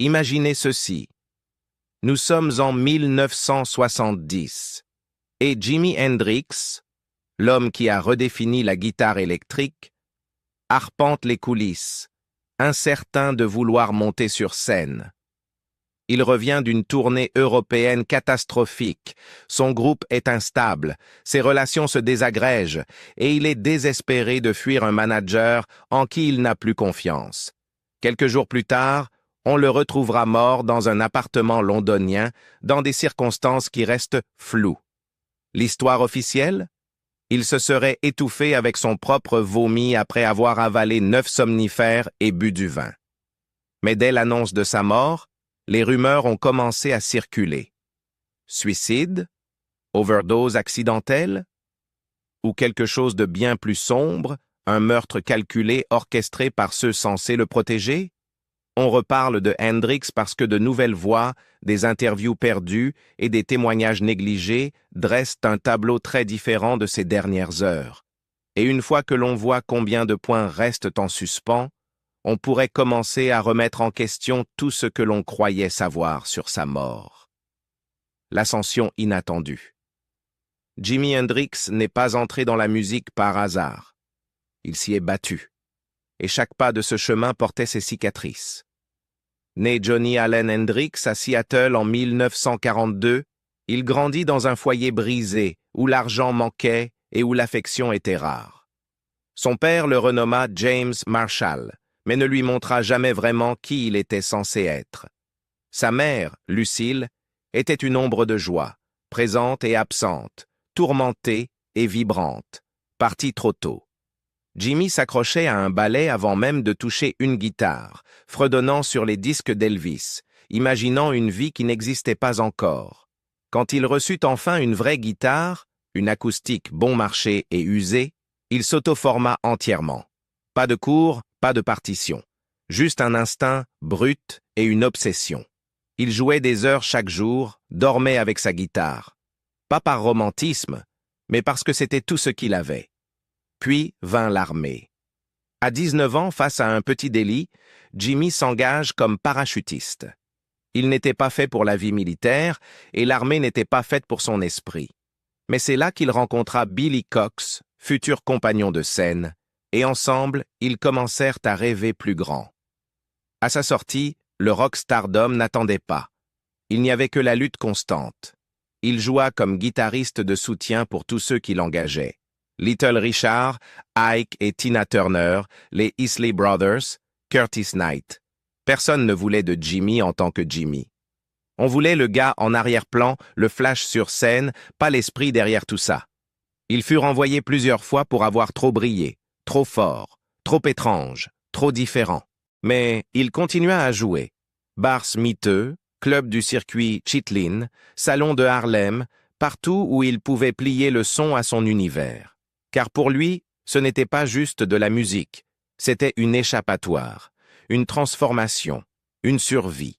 Imaginez ceci. Nous sommes en 1970 et Jimi Hendrix, l'homme qui a redéfini la guitare électrique, arpente les coulisses, incertain de vouloir monter sur scène. Il revient d'une tournée européenne catastrophique. Son groupe est instable, ses relations se désagrègent et il est désespéré de fuir un manager en qui il n'a plus confiance. Quelques jours plus tard, on le retrouvera mort dans un appartement londonien dans des circonstances qui restent floues. L'histoire officielle? Il se serait étouffé avec son propre vomi après avoir avalé 9 somnifères et bu du vin. Mais dès l'annonce de sa mort, les rumeurs ont commencé à circuler. Suicide? Overdose accidentelle? Ou quelque chose de bien plus sombre, un meurtre calculé orchestré par ceux censés le protéger? On reparle de Hendrix parce que de nouvelles voix, des interviews perdues et des témoignages négligés dressent un tableau très différent de ces dernières heures. Et une fois que l'on voit combien de points restent en suspens, on pourrait commencer à remettre en question tout ce que l'on croyait savoir sur sa mort. L'ascension inattendue. Jimi Hendrix n'est pas entré dans la musique par hasard. Il s'y est battu. Et chaque pas de ce chemin portait ses cicatrices. Né Johnny Allen Hendrix à Seattle en 1942, il grandit dans un foyer brisé, où l'argent manquait et où l'affection était rare. Son père le renomma James Marshall, mais ne lui montra jamais vraiment qui il était censé être. Sa mère, Lucille, était une ombre de joie, présente et absente, tourmentée et vibrante, partie trop tôt. Jimi s'accrochait à un balai avant même de toucher une guitare, fredonnant sur les disques d'Elvis, imaginant une vie qui n'existait pas encore. Quand il reçut enfin une vraie guitare, une acoustique bon marché et usée, il s'auto-forma entièrement. Pas de cours, pas de partition. Juste un instinct brut et une obsession. Il jouait des heures chaque jour, dormait avec sa guitare. Pas par romantisme, mais parce que c'était tout ce qu'il avait. Puis vint l'armée. À 19 ans, face à un petit délit, Jimi s'engage comme parachutiste. Il n'était pas fait pour la vie militaire et l'armée n'était pas faite pour son esprit. Mais c'est là qu'il rencontra Billy Cox, futur compagnon de scène, et ensemble, ils commencèrent à rêver plus grand. À sa sortie, le rock stardom n'attendait pas. Il n'y avait que la lutte constante. Il joua comme guitariste de soutien pour tous ceux qui l'engageaient. Little Richard, Ike et Tina Turner, les Isley Brothers, Curtis Knight. Personne ne voulait de Jimi en tant que Jimi. On voulait le gars en arrière-plan, le flash sur scène, pas l'esprit derrière tout ça. Il fut renvoyé plusieurs fois pour avoir trop brillé, trop fort, trop étrange, trop différent. Mais il continua à jouer. Bars miteux, club du circuit Chitlin, salon de Harlem, partout où il pouvait plier le son à son univers. Car pour lui, ce n'était pas juste de la musique, c'était une échappatoire, une transformation, une survie.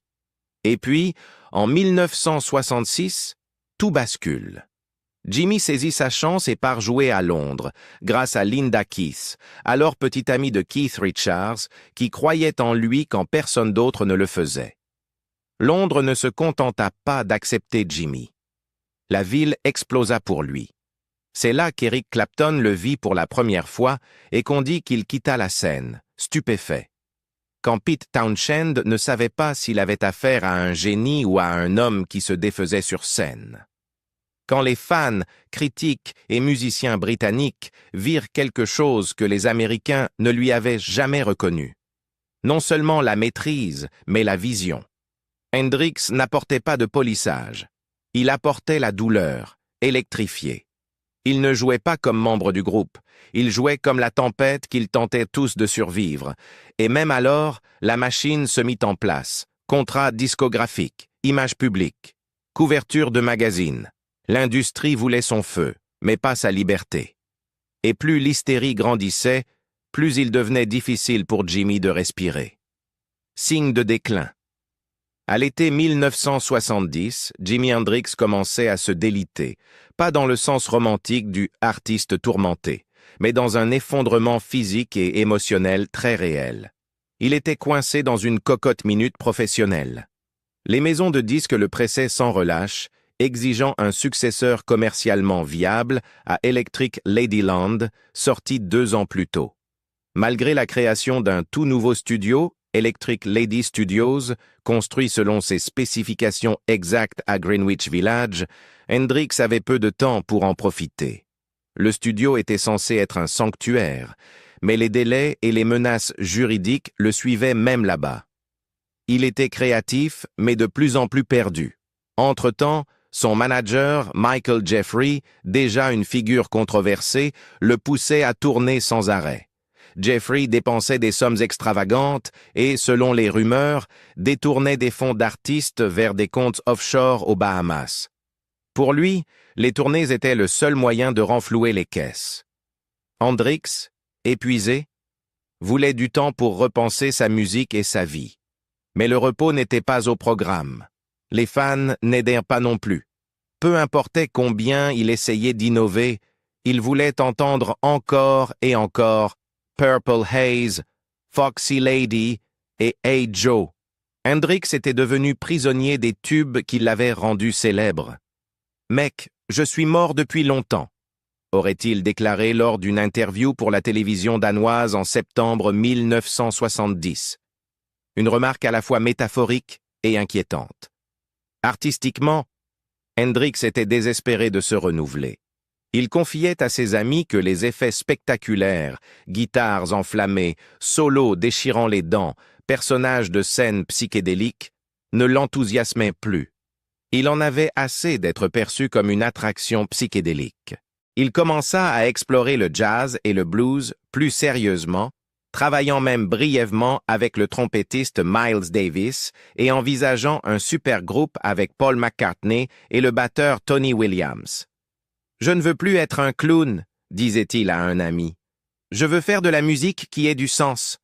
Et puis, en 1966, tout bascule. Jimi saisit sa chance et part jouer à Londres, grâce à Linda Keith, alors petite amie de Keith Richards, qui croyait en lui quand personne d'autre ne le faisait. Londres ne se contenta pas d'accepter Jimi. La ville explosa pour lui. C'est là qu'Eric Clapton le vit pour la première fois et qu'on dit qu'il quitta la scène, stupéfait. Quand Pete Townshend ne savait pas s'il avait affaire à un génie ou à un homme qui se défaisait sur scène. Quand les fans, critiques et musiciens britanniques virent quelque chose que les Américains ne lui avaient jamais reconnu. Non seulement la maîtrise, mais la vision. Hendrix n'apportait pas de polissage. Il apportait la douleur, électrifiée. Il ne jouait pas comme membre du groupe, il jouait comme la tempête qu'ils tentaient tous de survivre. Et même alors, la machine se mit en place. Contrat discographique, image publique, couverture de magazine. L'industrie voulait son feu, mais pas sa liberté. Et plus l'hystérie grandissait, plus il devenait difficile pour Jimi de respirer. Signe de déclin. À l'été 1970, Jimi Hendrix commençait à se déliter, pas dans le sens romantique du artiste tourmenté, mais dans un effondrement physique et émotionnel très réel. Il était coincé dans une cocotte minute professionnelle. Les maisons de disques le pressaient sans relâche, exigeant un successeur commercialement viable à Electric Ladyland, sorti 2 ans plus tôt. Malgré la création d'un tout nouveau studio, Electric Lady Studios, construit selon ses spécifications exactes à Greenwich Village, Hendrix avait peu de temps pour en profiter. Le studio était censé être un sanctuaire, mais les délais et les menaces juridiques le suivaient même là-bas. Il était créatif, mais de plus en plus perdu. Entre-temps, son manager, Michael Jeffrey, déjà une figure controversée, le poussait à tourner sans arrêt. Jeffrey dépensait des sommes extravagantes et, selon les rumeurs, détournait des fonds d'artistes vers des comptes offshore aux Bahamas. Pour lui, les tournées étaient le seul moyen de renflouer les caisses. Hendrix, épuisé, voulait du temps pour repenser sa musique et sa vie. Mais le repos n'était pas au programme. Les fans n'aidèrent pas non plus. Peu importait combien il essayait d'innover, il voulait entendre encore et encore Purple Haze, Foxy Lady et Hey Joe. Hendrix était devenu prisonnier des tubes qui l'avaient rendu célèbre. « Mec, je suis mort depuis longtemps », aurait-il déclaré lors d'une interview pour la télévision danoise en septembre 1970. Une remarque à la fois métaphorique et inquiétante. Artistiquement, Hendrix était désespéré de se renouveler. Il confiait à ses amis que les effets spectaculaires, guitares enflammées, solos déchirant les dents, personnages de scènes psychédéliques, ne l'enthousiasmaient plus. Il en avait assez d'être perçu comme une attraction psychédélique. Il commença à explorer le jazz et le blues plus sérieusement, travaillant même brièvement avec le trompettiste Miles Davis et envisageant un supergroupe avec Paul McCartney et le batteur Tony Williams. « Je ne veux plus être un clown », disait-il à un ami. « Je veux faire de la musique qui ait du sens. »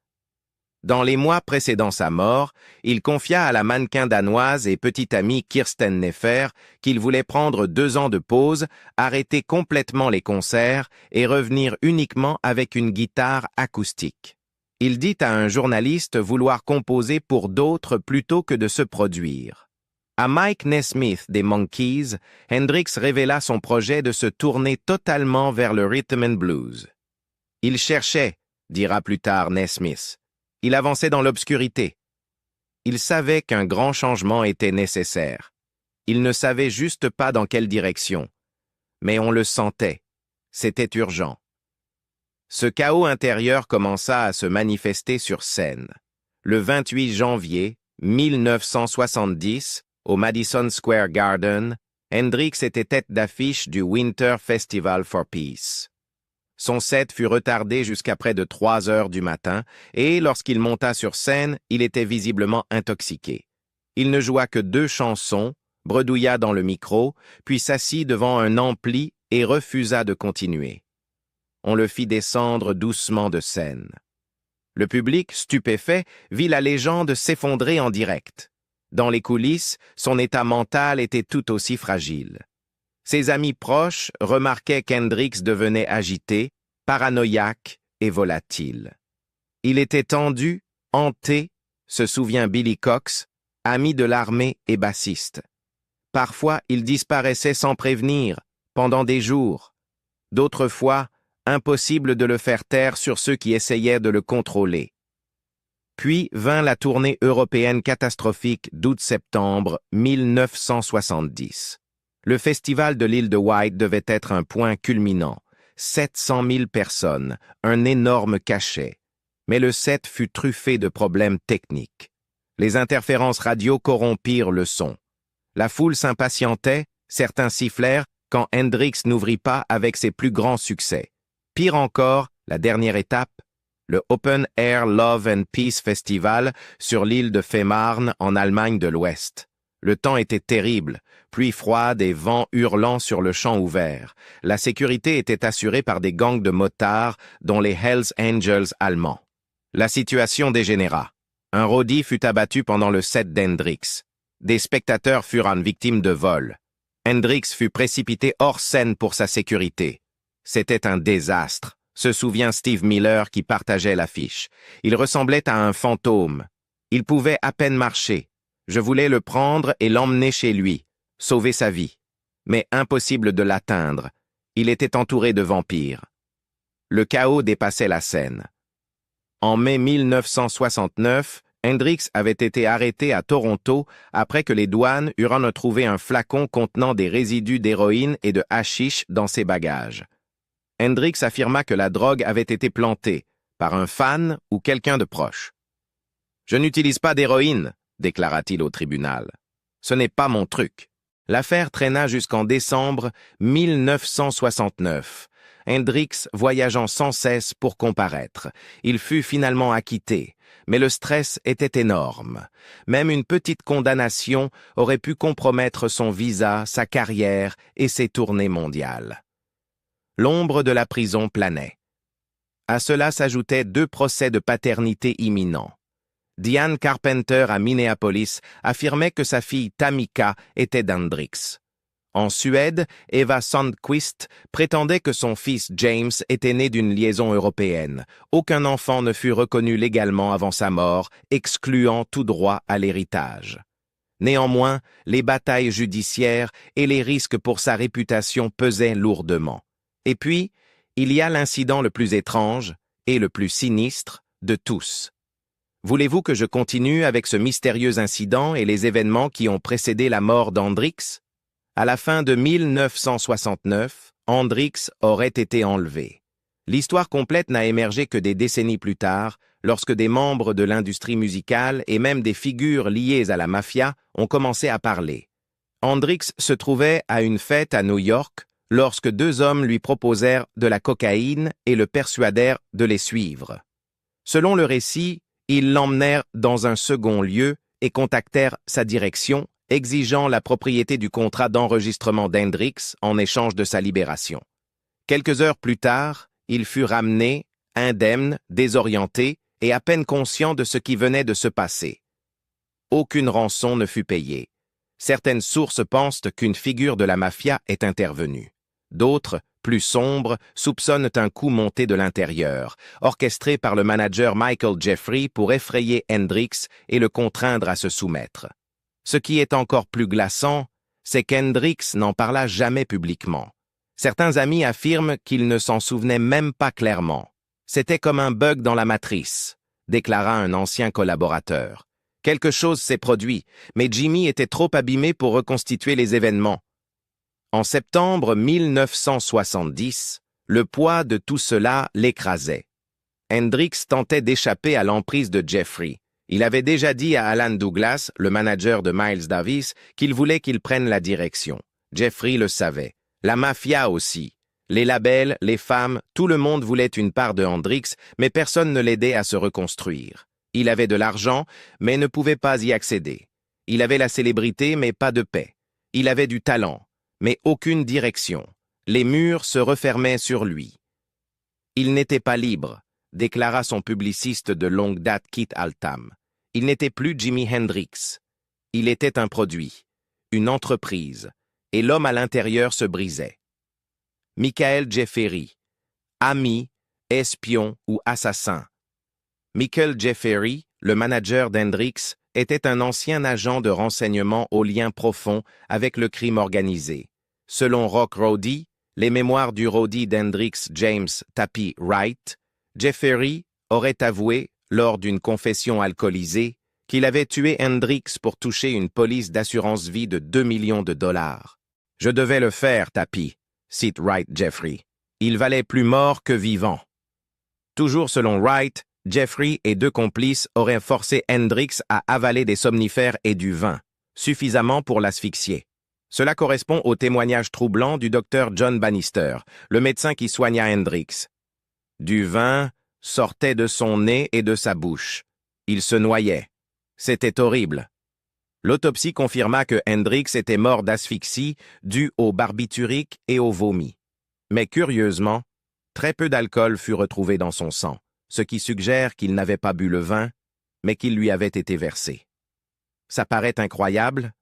Dans les mois précédant sa mort, il confia à la mannequin danoise et petite amie Kirsten Nefer qu'il voulait prendre 2 ans de pause, arrêter complètement les concerts et revenir uniquement avec une guitare acoustique. Il dit à un journaliste vouloir composer pour d'autres plutôt que de se produire. À Mike Nesmith des Monkees, Hendrix révéla son projet de se tourner totalement vers le rhythm and blues. Il cherchait, dira plus tard Nesmith. Il avançait dans l'obscurité. Il savait qu'un grand changement était nécessaire. Il ne savait juste pas dans quelle direction. Mais on le sentait. C'était urgent. Ce chaos intérieur commença à se manifester sur scène. Le 28 janvier 1970, au Madison Square Garden, Hendrix était tête d'affiche du Winter Festival for Peace. Son set fut retardé jusqu'à près de 3 heures du matin et, lorsqu'il monta sur scène, il était visiblement intoxiqué. Il ne joua que 2 chansons, bredouilla dans le micro, puis s'assit devant un ampli et refusa de continuer. On le fit descendre doucement de scène. Le public, stupéfait, vit la légende s'effondrer en direct. Dans les coulisses, son état mental était tout aussi fragile. Ses amis proches remarquaient qu'Hendrix devenait agité, paranoïaque et volatile. Il était tendu, hanté, se souvient Billy Cox, ami de l'armée et bassiste. Parfois, il disparaissait sans prévenir, pendant des jours. D'autres fois, impossible de le faire taire sur ceux qui essayaient de le contrôler. Puis vint la tournée européenne catastrophique d'août-septembre 1970. Le festival de l'île de White devait être un point culminant. 700 000 personnes, un énorme cachet. Mais le set fut truffé de problèmes techniques. Les interférences radio corrompirent le son. La foule s'impatientait, certains sifflèrent, quand Hendrix n'ouvrit pas avec ses plus grands succès. Pire encore, la dernière étape, le Open Air Love and Peace Festival sur l'île de Fehmarn en Allemagne de l'Ouest. Le temps était terrible, pluie froide et vent hurlant sur le champ ouvert. La sécurité était assurée par des gangs de motards, dont les Hells Angels allemands. La situation dégénéra. Un roadie fut abattu pendant le set d'Hendrix. Des spectateurs furent victimes de vols. Hendrix fut précipité hors scène pour sa sécurité. C'était un désastre. se souvient Steve Miller qui partageait l'affiche. Il ressemblait à un fantôme. Il pouvait à peine marcher. Je voulais le prendre et l'emmener chez lui, sauver sa vie. Mais impossible de l'atteindre. Il était entouré de vampires. Le chaos dépassait la scène. En mai 1969, Hendrix avait été arrêté à Toronto après que les douanes eurent retrouvé un flacon contenant des résidus d'héroïne et de hashish dans ses bagages. Hendrix affirma que la drogue avait été plantée par un fan ou quelqu'un de proche. « Je n'utilise pas d'héroïne », déclara-t-il au tribunal. « Ce n'est pas mon truc. » L'affaire traîna jusqu'en décembre 1969. Hendrix voyageant sans cesse pour comparaître. Il fut finalement acquitté, mais le stress était énorme. Même une petite condamnation aurait pu compromettre son visa, sa carrière et ses tournées mondiales. L'ombre de la prison planait. À cela s'ajoutaient 2 procès de paternité imminents. Diane Carpenter à Minneapolis affirmait que sa fille Tamika était d'Hendrix. En Suède, Eva Sandquist prétendait que son fils James était né d'une liaison européenne. Aucun enfant ne fut reconnu légalement avant sa mort, excluant tout droit à l'héritage. Néanmoins, les batailles judiciaires et les risques pour sa réputation pesaient lourdement. Et puis, il y a l'incident le plus étrange et le plus sinistre de tous. Voulez-vous que je continue avec ce mystérieux incident et les événements qui ont précédé la mort d'Hendrix? À la fin de 1969, Hendrix aurait été enlevé. L'histoire complète n'a émergé que des décennies plus tard, lorsque des membres de l'industrie musicale et même des figures liées à la mafia ont commencé à parler. Hendrix se trouvait à une fête à New York lorsque 2 hommes lui proposèrent de la cocaïne et le persuadèrent de les suivre. Selon le récit, ils l'emmenèrent dans un second lieu et contactèrent sa direction, exigeant la propriété du contrat d'enregistrement d'Hendrix en échange de sa libération. Quelques heures plus tard, il fut ramené, indemne, désorienté et à peine conscient de ce qui venait de se passer. Aucune rançon ne fut payée. Certaines sources pensent qu'une figure de la mafia est intervenue. D'autres, plus sombres, soupçonnent un coup monté de l'intérieur, orchestré par le manager Michael Jeffrey pour effrayer Hendrix et le contraindre à se soumettre. Ce qui est encore plus glaçant, c'est qu'Hendrix n'en parla jamais publiquement. Certains amis affirment qu'il ne s'en souvenait même pas clairement. C'était comme un bug dans la matrice, déclara un ancien collaborateur. Quelque chose s'est produit, mais Jimmy était trop abîmé pour reconstituer les événements. En septembre 1970, le poids de tout cela l'écrasait. Hendrix tentait d'échapper à l'emprise de Jeffrey. Il avait déjà dit à Alan Douglas, le manager de Miles Davis, qu'il voulait qu'il prenne la direction. Jeffrey le savait. La mafia aussi. Les labels, les femmes, tout le monde voulait une part de Hendrix, mais personne ne l'aidait à se reconstruire. Il avait de l'argent, mais ne pouvait pas y accéder. Il avait la célébrité, mais pas de paix. Il avait du talent, mais aucune direction. Les murs se refermaient sur lui. Il n'était pas libre, déclara son publiciste de longue date Kit Altham. Il n'était plus Jimi Hendrix. Il était un produit, une entreprise, et l'homme à l'intérieur se brisait. Michael Jeffery, ami, espion ou assassin. Michael Jeffery, le manager d'Hendrix, était un ancien agent de renseignement aux liens profonds avec le crime organisé. Selon Rock Roddy, les mémoires du Roddy d'Hendrix James Tappy Wright, Jeffery aurait avoué, lors d'une confession alcoolisée, qu'il avait tué Hendrix pour toucher une police d'assurance-vie de 2 millions de dollars. « Je devais le faire, Tappy », cite Wright Jeffrey. « Il valait plus mort que vivant. » Toujours selon Wright, Jeffrey et 2 complices auraient forcé Hendrix à avaler des somnifères et du vin, suffisamment pour l'asphyxier. Cela correspond au témoignage troublant du docteur John Bannister, le médecin qui soigna Hendrix. Du vin sortait de son nez et de sa bouche. Il se noyait. C'était horrible. L'autopsie confirma que Hendrix était mort d'asphyxie due au barbiturique et au vomi. Mais curieusement, très peu d'alcool fut retrouvé dans son sang, ce qui suggère qu'il n'avait pas bu le vin, mais qu'il lui avait été versé. Ça paraît incroyable,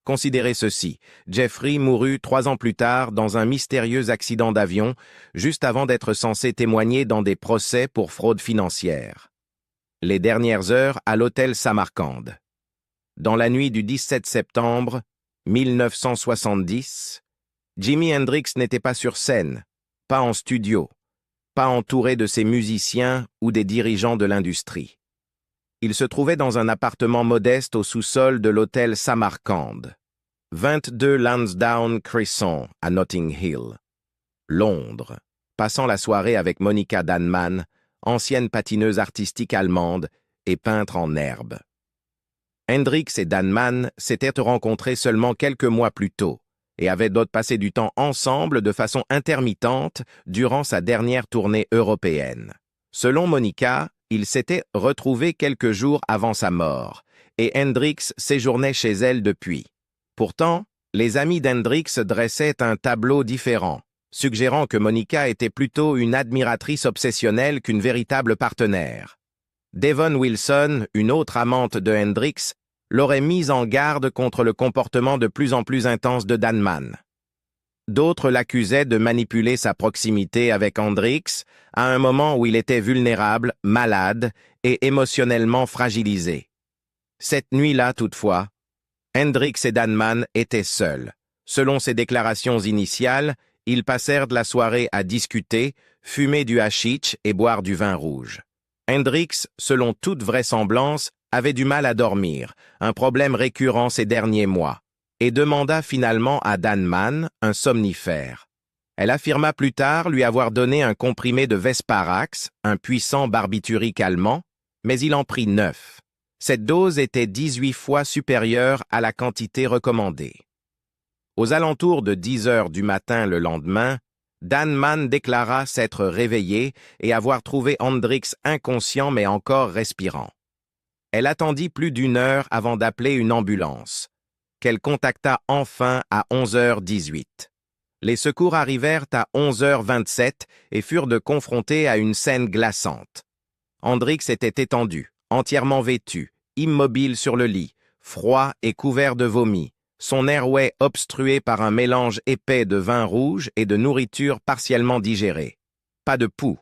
Considérez ceci. Jeffrey mourut 3 ans plus tard dans un mystérieux accident d'avion, juste avant d'être censé témoigner dans des procès pour fraude financière. Les dernières heures à l'hôtel Samarcande. Dans la nuit du 17 septembre 1970, Jimi Hendrix n'était pas sur scène, pas en studio, pas entouré de ses musiciens ou des dirigeants de l'industrie. Il se trouvait dans un appartement modeste au sous-sol de l'hôtel Samarcande, 22 Lansdowne Crescent à Notting Hill, Londres, passant la soirée avec Monica Dannemann, ancienne patineuse artistique allemande et peintre en herbe. Hendrix et Dannemann s'étaient rencontrés seulement quelques mois plus tôt et avaient donc passé du temps ensemble de façon intermittente durant sa dernière tournée européenne. Selon Monica, ils s'étaient retrouvés quelques jours avant sa mort et Hendrix séjournait chez elle depuis. Pourtant, les amis d'Hendrix dressaient un tableau différent, suggérant que Monica était plutôt une admiratrice obsessionnelle qu'une véritable partenaire. Devon Wilson, une autre amante de Hendrix, l'aurait mise en garde contre le comportement de plus en plus intense de Dannemann. D'autres l'accusaient de manipuler sa proximité avec Hendrix à un moment où il était vulnérable, malade et émotionnellement fragilisé. Cette nuit-là, toutefois, Hendrix et Dannemann étaient seuls. Selon ses déclarations initiales, ils passèrent de la soirée à discuter, fumer du hashish et boire du vin rouge. Hendrix, selon toute vraisemblance, avait du mal à dormir, un problème récurrent ces derniers mois, et demanda finalement à Dannemann un somnifère. Elle affirma plus tard lui avoir donné un comprimé de Vesparax, un puissant barbiturique allemand, mais il en prit 9. Cette dose était 18 fois supérieure à la quantité recommandée. Aux alentours de 10 heures du matin le lendemain, Dannemann déclara s'être réveillé et avoir trouvé Hendrix inconscient mais encore respirant. Elle attendit plus d'1 heure avant d'appeler une ambulance, qu'elle contacta enfin à 11h18. Les secours arrivèrent à 11h27 et furent confrontés à une scène glaçante. Hendrix était étendu, entièrement vêtu, immobile sur le lit, froid et couvert de vomi, son airway obstrué par un mélange épais de vin rouge et de nourriture partiellement digérée. Pas de pouls,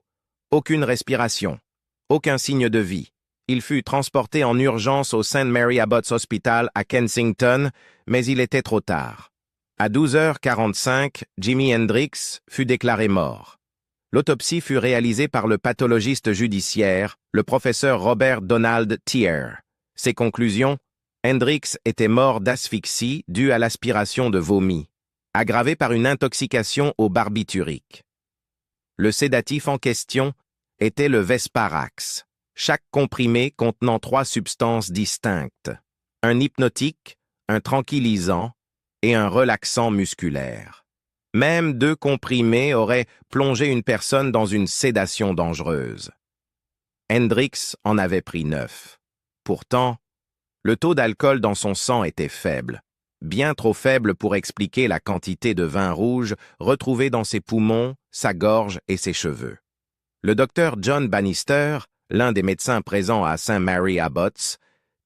aucune respiration, aucun signe de vie. Il fut transporté en urgence au St. Mary Abbot's Hospital à Kensington, mais il était trop tard. À 12h45, Jimi Hendrix fut déclaré mort. L'autopsie fut réalisée par le pathologiste judiciaire, le professeur Robert Donald Thiers. Ses conclusions: Hendrix était mort d'asphyxie due à l'aspiration de vomi, aggravée par une intoxication au barbiturique. Le sédatif en question était le Vesparax, chaque comprimé contenant 3 substances distinctes, un hypnotique, un tranquillisant et un relaxant musculaire. Même 2 comprimés auraient plongé une personne dans une sédation dangereuse. Hendrix en avait pris 9. Pourtant, le taux d'alcool dans son sang était faible, bien trop faible pour expliquer la quantité de vin rouge retrouvée dans ses poumons, sa gorge et ses cheveux. Le docteur John Bannister, l'un des médecins présents à St. Mary Abbot's,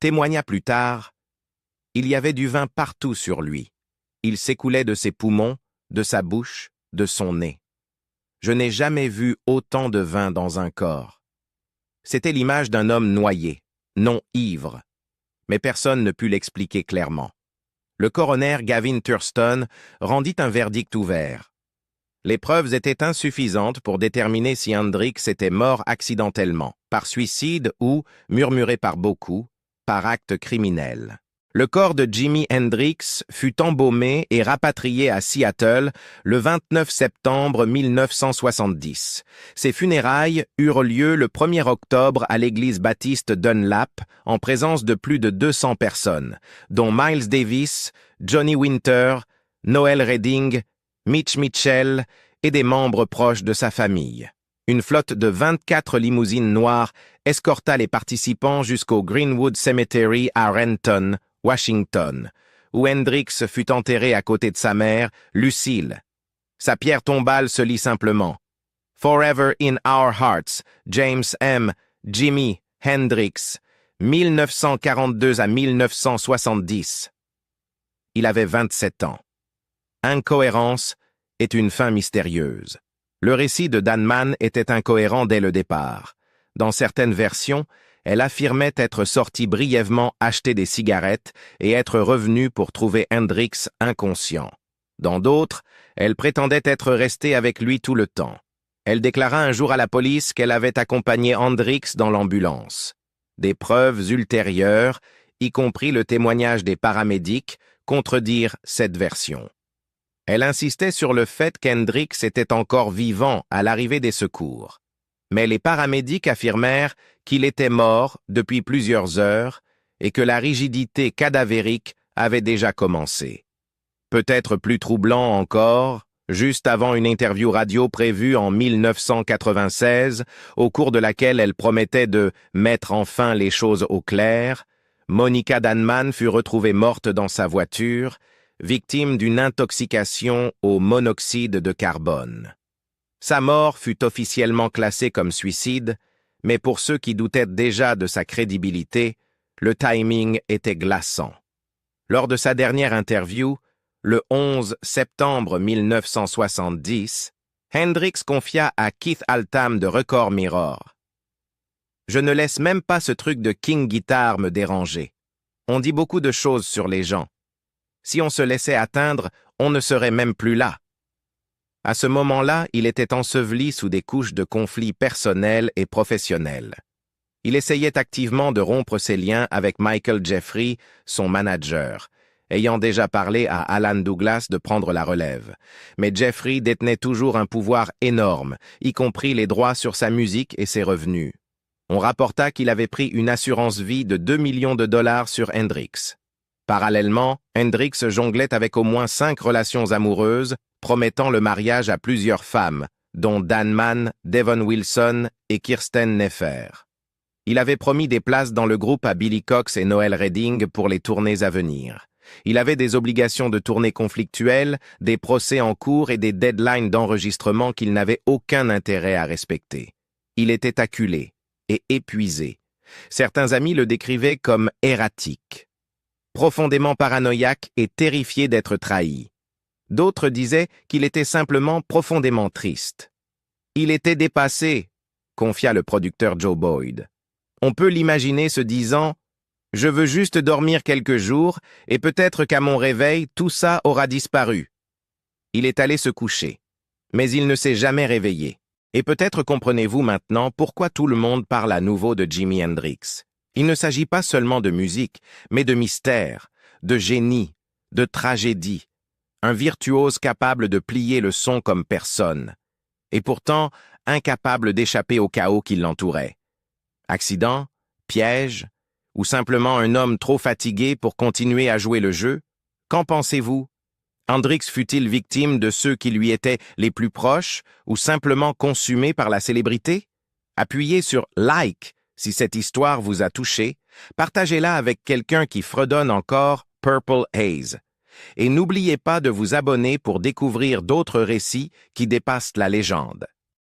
témoigna plus tard: « Il y avait du vin partout sur lui. Il s'écoulait de ses poumons, de sa bouche, de son nez. Je n'ai jamais vu autant de vin dans un corps. » C'était l'image d'un homme noyé, non ivre, mais personne ne put l'expliquer clairement. Le coroner Gavin Thurston rendit un verdict ouvert. Les preuves étaient insuffisantes pour déterminer si Hendrix était mort accidentellement, par suicide ou, murmuré par beaucoup, par acte criminel. Le corps de Jimi Hendrix fut embaumé et rapatrié à Seattle le 29 septembre 1970. Ses funérailles eurent lieu le 1er octobre à l'église baptiste Dunlap, en présence de plus de 200 personnes, dont Miles Davis, Johnny Winter, Noel Redding, Mitch Mitchell et des membres proches de sa famille. Une flotte de 24 limousines noires escorta les participants jusqu'au Greenwood Cemetery à Renton, Washington, où Hendrix fut enterré à côté de sa mère, Lucille. Sa pierre tombale se lit simplement: « Forever in our hearts, James M. Jimi Hendrix, 1942 à 1970. » Il avait 27 ans. Incohérence est une fin mystérieuse. Le récit de Dan Mann était incohérent dès le départ. Dans certaines versions, elle affirmait être sortie brièvement acheter des cigarettes et être revenue pour trouver Hendrix inconscient. Dans d'autres, elle prétendait être restée avec lui tout le temps. Elle déclara un jour à la police qu'elle avait accompagné Hendrix dans l'ambulance. Des preuves ultérieures, y compris le témoignage des paramédics, contredirent cette version. Elle insistait sur le fait qu'Hendrix était encore vivant à l'arrivée des secours. Mais les paramédics affirmèrent qu'il était mort depuis plusieurs heures et que la rigidité cadavérique avait déjà commencé. Peut-être plus troublant encore, juste avant une interview radio prévue en 1996, au cours de laquelle elle promettait de mettre enfin les choses au clair, Monica Danman fut retrouvée morte dans sa voiture, victime d'une intoxication au monoxyde de carbone. Sa mort fut officiellement classée comme suicide, mais pour ceux qui doutaient déjà de sa crédibilité, le timing était glaçant. Lors de sa dernière interview, le 11 septembre 1970, Hendrix confia à Keith Altham de Record Mirror: « Je ne laisse même pas ce truc de King Guitar me déranger. On dit beaucoup de choses sur les gens. Si on se laissait atteindre, on ne serait même plus là. » À ce moment-là, il était enseveli sous des couches de conflits personnels et professionnels. Il essayait activement de rompre ses liens avec Michael Jeffrey, son manager, ayant déjà parlé à Alan Douglas de prendre la relève. Mais Jeffrey détenait toujours un pouvoir énorme, y compris les droits sur sa musique et ses revenus. On rapporta qu'il avait pris une assurance vie de 2 millions de dollars sur Hendrix. Parallèlement, Hendrix jonglait avec au moins 5 relations amoureuses, promettant le mariage à plusieurs femmes, dont Dan Mann, Devon Wilson et Kirsten Nefer. Il avait promis des places dans le groupe à Billy Cox et Noel Redding pour les tournées à venir. Il avait des obligations de tournée conflictuelles, des procès en cours et des deadlines d'enregistrement qu'il n'avait aucun intérêt à respecter. Il était acculé et épuisé. Certains amis le décrivaient comme erratique, profondément paranoïaque et terrifié d'être trahi. D'autres disaient qu'il était simplement profondément triste. « Il était dépassé », confia le producteur Joe Boyd. On peut l'imaginer se disant « Je veux juste dormir quelques jours et peut-être qu'à mon réveil, tout ça aura disparu. » Il est allé se coucher, mais il ne s'est jamais réveillé. Et peut-être comprenez-vous maintenant pourquoi tout le monde parle à nouveau de Jimi Hendrix. Il ne s'agit pas seulement de musique, mais de mystère, de génie, de tragédie. Un virtuose capable de plier le son comme personne, et pourtant incapable d'échapper au chaos qui l'entourait. Accident, piège, ou simplement un homme trop fatigué pour continuer à jouer le jeu? Qu'en pensez-vous? Hendrix fut-il victime de ceux qui lui étaient les plus proches ou simplement consumé par la célébrité? Appuyez sur « Like » si cette histoire vous a touché, partagez-la avec quelqu'un qui fredonne encore Purple Haze. Et n'oubliez pas de vous abonner pour découvrir d'autres récits qui dépassent la légende.